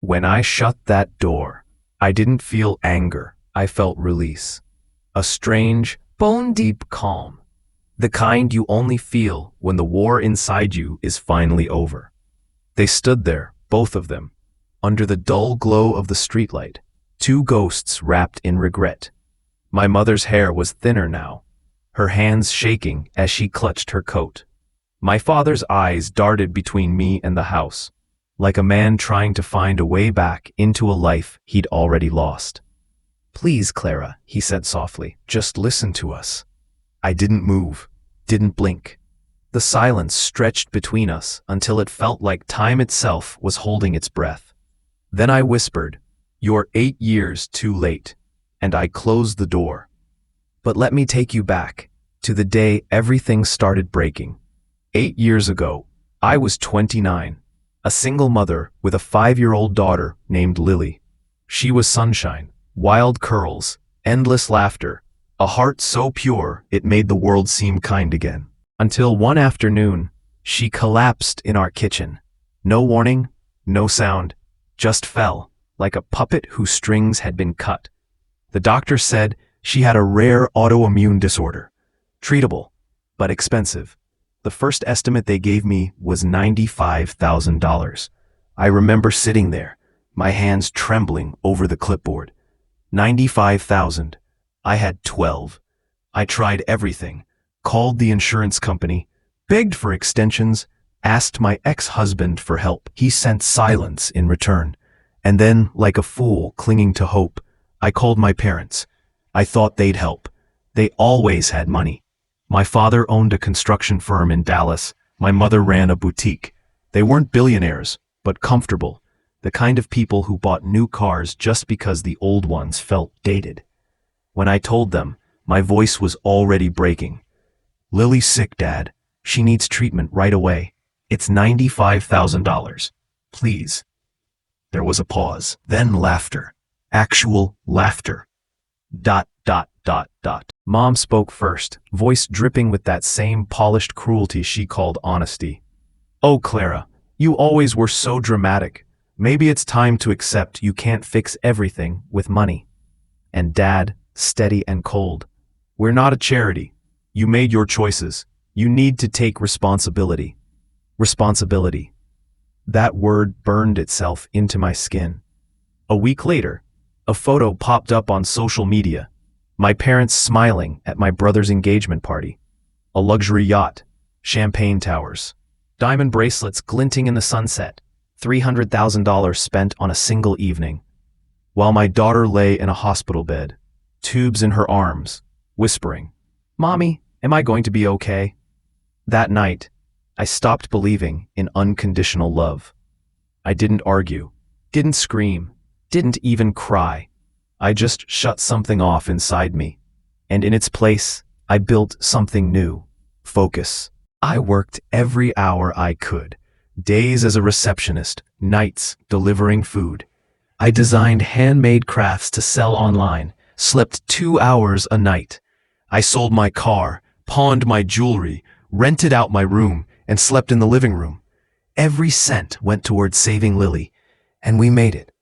When I shut that door, I didn't feel anger. I felt release. A strange, bone-deep calm. The kind you only feel when the war inside you is finally over. They stood there, both of them, under the dull glow of the streetlight, two ghosts wrapped in regret. My mother's hair was thinner now, her hands shaking as she clutched her coat. My father's eyes darted between me and the house, like a man trying to find a way back into a life he'd already lost. "Please, Clara," he said softly, "just listen to us." I didn't move, didn't blink. The silence stretched between us until it felt like time itself was holding its breath. Then I whispered, "You're 8 years too late," and I closed the door. But let me take you back to the day everything started breaking. 8 years ago, I was 29, a single mother with a 5-year-old daughter named Lily. She was sunshine, wild curls, endless laughter, a heart so pure it made the world seem kind again. Until one afternoon, she collapsed in our kitchen. No warning, no sound, just fell, like a puppet whose strings had been cut. The doctor said she had a rare autoimmune disorder. Treatable, but expensive. The first estimate they gave me was $95,000. I remember sitting there, my hands trembling over the clipboard. 95,000. I had 12. I tried everything, called the insurance company, begged for extensions, asked my ex-husband for help. He sent silence in return. And then, like a fool clinging to hope, I called my parents. I thought they'd help. They always had money. My father owned a construction firm in Dallas. My mother ran a boutique. They weren't billionaires, but comfortable, the kind of people who bought new cars just because the old ones felt dated. When I told them, my voice was already breaking. "Lily's sick, Dad. She needs treatment right away. It's $95,000. Please." There was a pause, then laughter. Actual laughter. ... Mom spoke first, voice dripping with that same polished cruelty she called honesty. "Oh, Clara, you always were so dramatic. Maybe it's time to accept you can't fix everything with money." And Dad, steady and cold, "We're not a charity. You made your choices. You need to take responsibility." Responsibility. That word burned itself into my skin. A week later, a photo popped up on social media. My parents smiling at my brother's engagement party. A luxury yacht, champagne towers, diamond bracelets glinting in the sunset, $300,000 spent on a single evening. While my daughter lay in a hospital bed, tubes in her arms, whispering, "Mommy, am I going to be okay?" That night, I stopped believing in unconditional love. I didn't argue, didn't scream, didn't even cry. I just shut something off inside me, and in its place, I built something new. Focus. I worked every hour I could, days as a receptionist, nights delivering food. I designed handmade crafts to sell online, slept 2 hours a night. I sold my car, pawned my jewelry, rented out my room, and slept in the living room. Every cent went towards saving Lily, and we made it.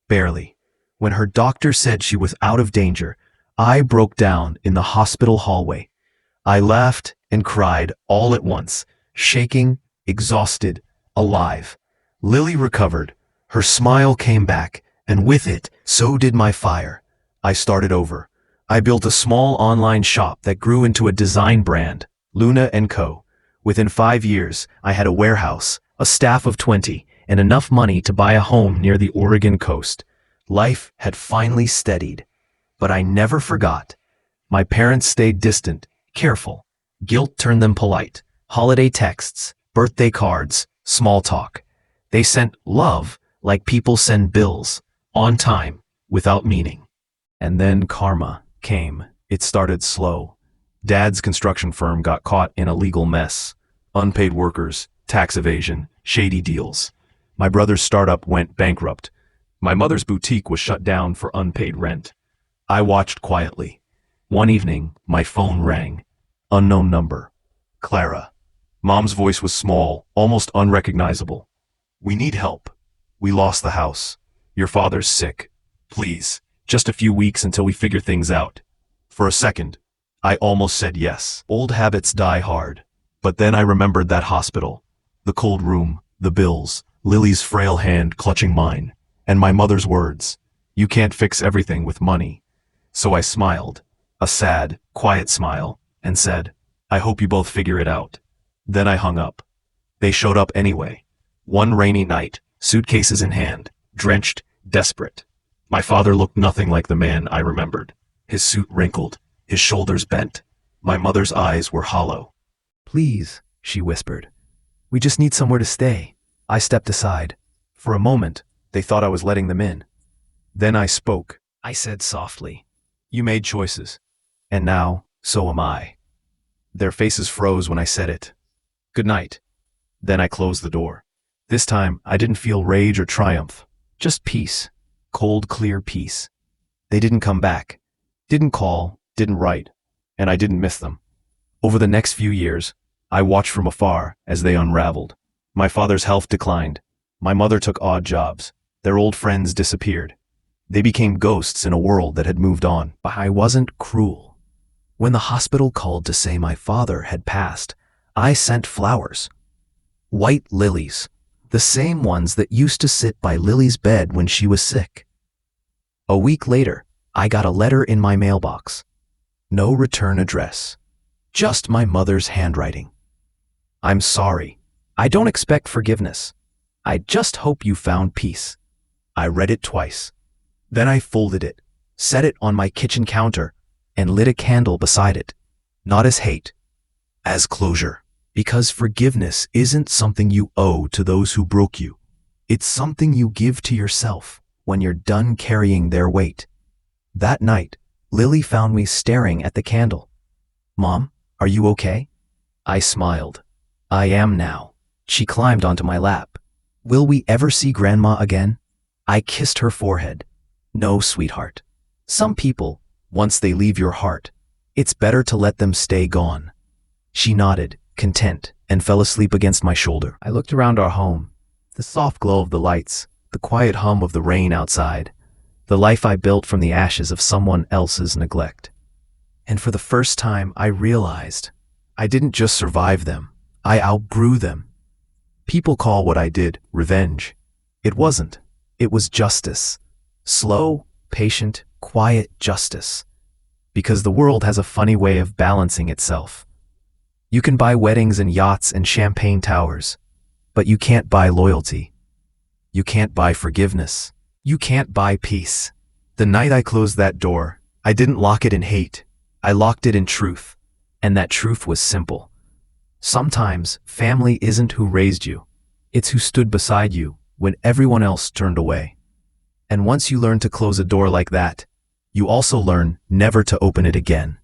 Barely. When her doctor said she was out of danger, I broke down in the hospital hallway. I laughed and cried all at once, shaking, exhausted, alive. Lily recovered. Her smile came back, and with it, so did my fire. I started over. I built a small online shop that grew into a design brand, Luna & Co. Within 5 years, I had a warehouse, a staff of 20, and enough money to buy a home near the Oregon coast. Life had finally steadied, but I never forgot. My parents stayed distant, careful. Guilt turned them polite. Holiday texts, birthday cards, small talk. They sent love like people send bills, on time, without meaning. And then karma came. It started slow. Dad's construction firm got caught in a legal mess. Unpaid workers, tax evasion, shady deals. My brother's startup went bankrupt. My mother's boutique was shut down for unpaid rent. I watched quietly. One evening, my phone rang. Unknown number. Clara. Mom's voice was small, almost unrecognizable. "We need help. We lost the house. Your father's sick. Please, just a few weeks until we figure things out. For a second, I almost said yes. Old habits die hard. But then I remembered that hospital, the cold room, the bills, Lily's frail hand clutching mine, and my mother's words, "You can't fix everything with money." So I smiled, a sad, quiet smile, and said, "I hope you both figure it out." Then I hung up. They showed up anyway. One rainy night, suitcases in hand, drenched, desperate. My father looked nothing like the man I remembered. His suit wrinkled, his shoulders bent. My mother's eyes were hollow. "Please," she whispered. "We just need somewhere to stay." I stepped aside. For a moment, they thought I was letting them in. Then I spoke. I said softly, "You made choices, and now, so am I." Their faces froze when I said it. "Good night." Then I closed the door. This time, I didn't feel rage or triumph, just peace. Cold, clear peace. They didn't come back, didn't call, didn't write, and I didn't miss them. Over the next few years, I watched from afar as they unraveled. My father's health declined. My mother took odd jobs. Their old friends disappeared. They became ghosts in a world that had moved on. But I wasn't cruel. When the hospital called to say my father had passed, I sent flowers. White lilies. The same ones that used to sit by Lily's bed when she was sick. A week later, I got a letter in my mailbox. No return address. Just my mother's handwriting. "I'm sorry. I don't expect forgiveness. I just hope you found peace." I read it twice. Then I folded it, set it on my kitchen counter, and lit a candle beside it. Not as hate, as closure. Because forgiveness isn't something you owe to those who broke you. It's something you give to yourself when you're done carrying their weight. That night, Lily found me staring at the candle. "Mom, are you okay?" I smiled. "I am now." She climbed onto my lap. "Will we ever see Grandma again?" I kissed her forehead. "No, sweetheart. Some people, once they leave your heart, it's better to let them stay gone." She nodded, content, and fell asleep against my shoulder. I looked around our home, the soft glow of the lights, the quiet hum of the rain outside, the life I built from the ashes of someone else's neglect. And for the first time, I realized I didn't just survive them, I outgrew them. People call what I did revenge. It wasn't. It was justice. Slow, patient, quiet justice. Because the world has a funny way of balancing itself. You can buy weddings and yachts and champagne towers, but you can't buy loyalty. You can't buy forgiveness. You can't buy peace. The night I closed that door, I didn't lock it in hate. I locked it in truth. And that truth was simple. Sometimes family isn't who raised you. It's who stood beside you when everyone else turned away. And once you learn to close a door like that, you also learn never to open it again.